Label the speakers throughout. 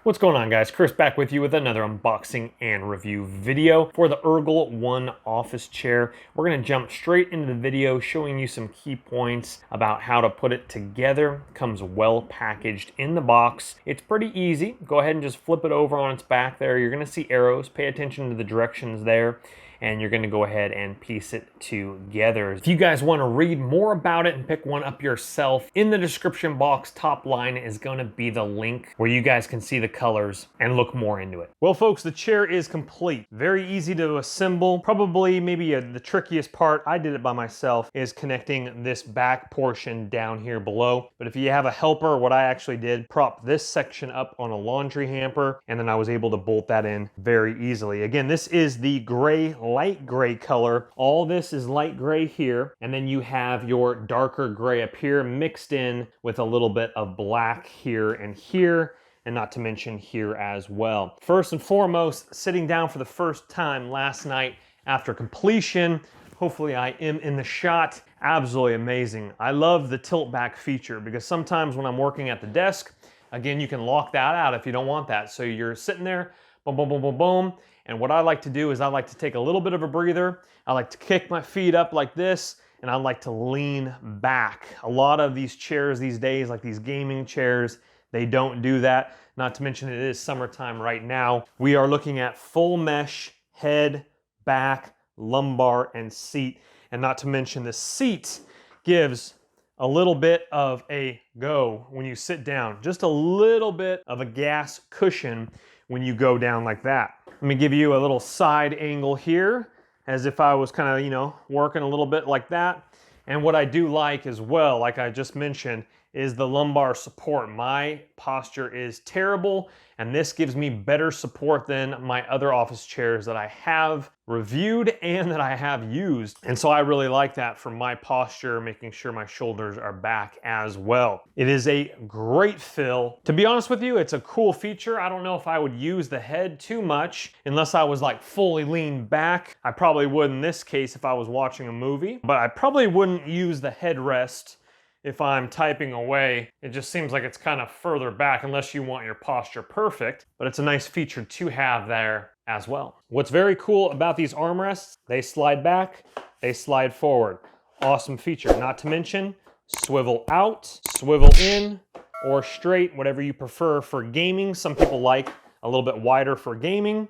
Speaker 1: What's going on, guys? Chris back with you with another unboxing and review video for the Ergoal One office chair. We're going to jump straight into the video showing you some key points about how to put it together. It comes well packaged in the box. It's pretty easy. Go ahead and just flip it over on its back there. You're going to see arrows. Pay attention to the directions there, and you're going to go ahead and piece it together. If you guys want to read more about it and pick one up yourself, in the description box top line is going to be the link where you guys can see the colors and look more into it. Well, folks, the chair is complete. Very easy to assemble. Probably maybe the trickiest part, I did it by myself, is connecting this back portion down here below. But if you have a helper, what I actually did, prop this section up on a laundry hamper, and then I was able to bolt that in very easily. Again, this is the gray, light gray color. All this is light gray here, and then you have your darker gray up here mixed in with a little bit of black here, and not to mention here as well. First and foremost, sitting down for the first time last night after completion, hopefully I am in the shot. Absolutely amazing. I love the tilt back feature because sometimes when I'm working at the desk, again, you can lock that out if you don't want that. So you're sitting there, boom, boom, boom, boom, boom. And what I like to do is I like to take a little bit of a breather. I like to kick my feet up like this, and I like to lean back. A lot of these chairs these days, like these gaming chairs, they don't do that. Not to mention it is summertime right now. We are looking at full mesh, head, back, lumbar, and seat. And not to mention the seat gives a little bit of a go when you sit down. Just a little bit of a gas cushion when you go down like that. Let me give you a little side angle here, as if I was kind of, working a little bit like that. And what I do like as well, like I just mentioned, is the lumbar support. My posture is terrible, and this gives me better support than my other office chairs that I have reviewed and that I have used. And so I really like that for my posture, making sure my shoulders are back as well. It is a great fill. To be honest with you, it's a cool feature. I don't know if I would use the head too much unless I was like fully leaned back. I probably would in this case if I was watching a movie, but I probably wouldn't use the headrest if I'm typing away. It just seems like it's kind of further back unless you want your posture perfect, but it's a nice feature to have there as well. What's very cool about these armrests, they slide back, they slide forward. Awesome feature. Not to mention, swivel out, swivel in, or straight, whatever you prefer for gaming. Some people like a little bit wider for gaming.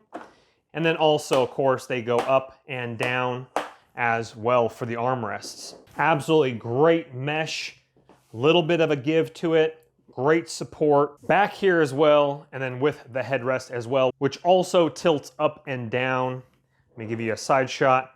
Speaker 1: And then also, of course, they go up and down as well for the armrests. Absolutely great mesh. Little bit of a give to it, great support. Back here as well, and then with the headrest as well, which also tilts up and down. Let me give you a side shot.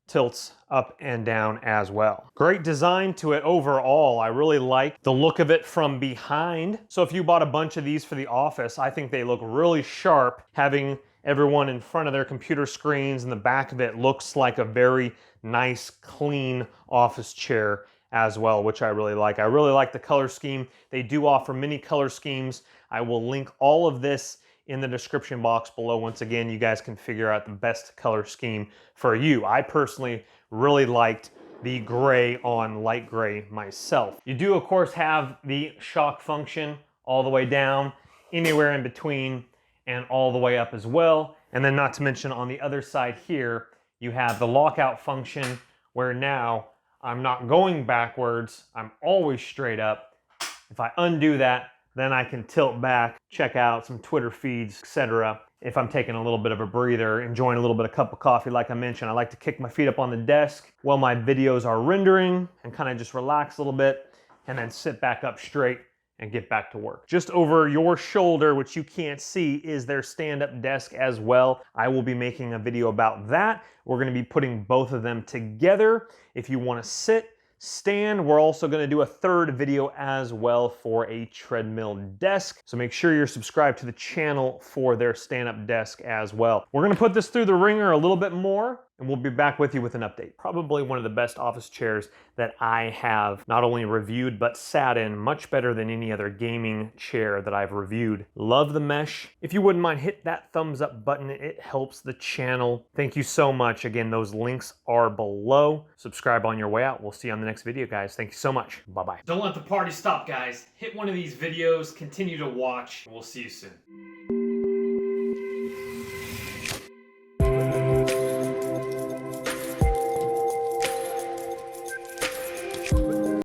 Speaker 1: Tilts up and down as well. Great design to it overall. I really like the look of it from behind. So if you bought a bunch of these for the office, I think they look really sharp. Having everyone in front of their computer screens, and the back of it looks like a very nice, clean office chair as well, which I really like. I really like the color scheme. They do offer many color schemes. I will link all of this in the description box below. Once again, you guys can figure out the best color scheme for you. I personally really liked the gray on light gray myself. You do, of course, have the shock function all the way down, anywhere in between, and all the way up as well. And then not to mention on the other side here, you have the lockout function where now I'm not going backwards, I'm always straight up. If I undo that, then I can tilt back, check out some Twitter feeds, etc. If I'm taking a little bit of a breather, enjoying a little bit of cup of coffee, like I mentioned, I like to kick my feet up on the desk while my videos are rendering and kind of just relax a little bit and then sit back up straight and get back to work. Just over your shoulder, which you can't see, is their stand-up desk as well. I will be making a video about that. We're gonna be putting both of them together. If you wanna sit, stand, we're also gonna do a third video as well for a treadmill desk. So make sure you're subscribed to the channel for their stand-up desk as well. We're gonna put this through the ringer a little bit more and we'll be back with you with an update. Probably one of the best office chairs that I have not only reviewed, but sat in, much better than any other gaming chair that I've reviewed. Love the mesh. If you wouldn't mind, hit that thumbs up button. It helps the channel. Thank you so much. Again, those links are below. Subscribe on your way out. We'll see you on the next video, guys. Thank you so much. Bye-bye. Don't let the party stop, guys. Hit one of these videos, continue to watch, and we'll see you soon.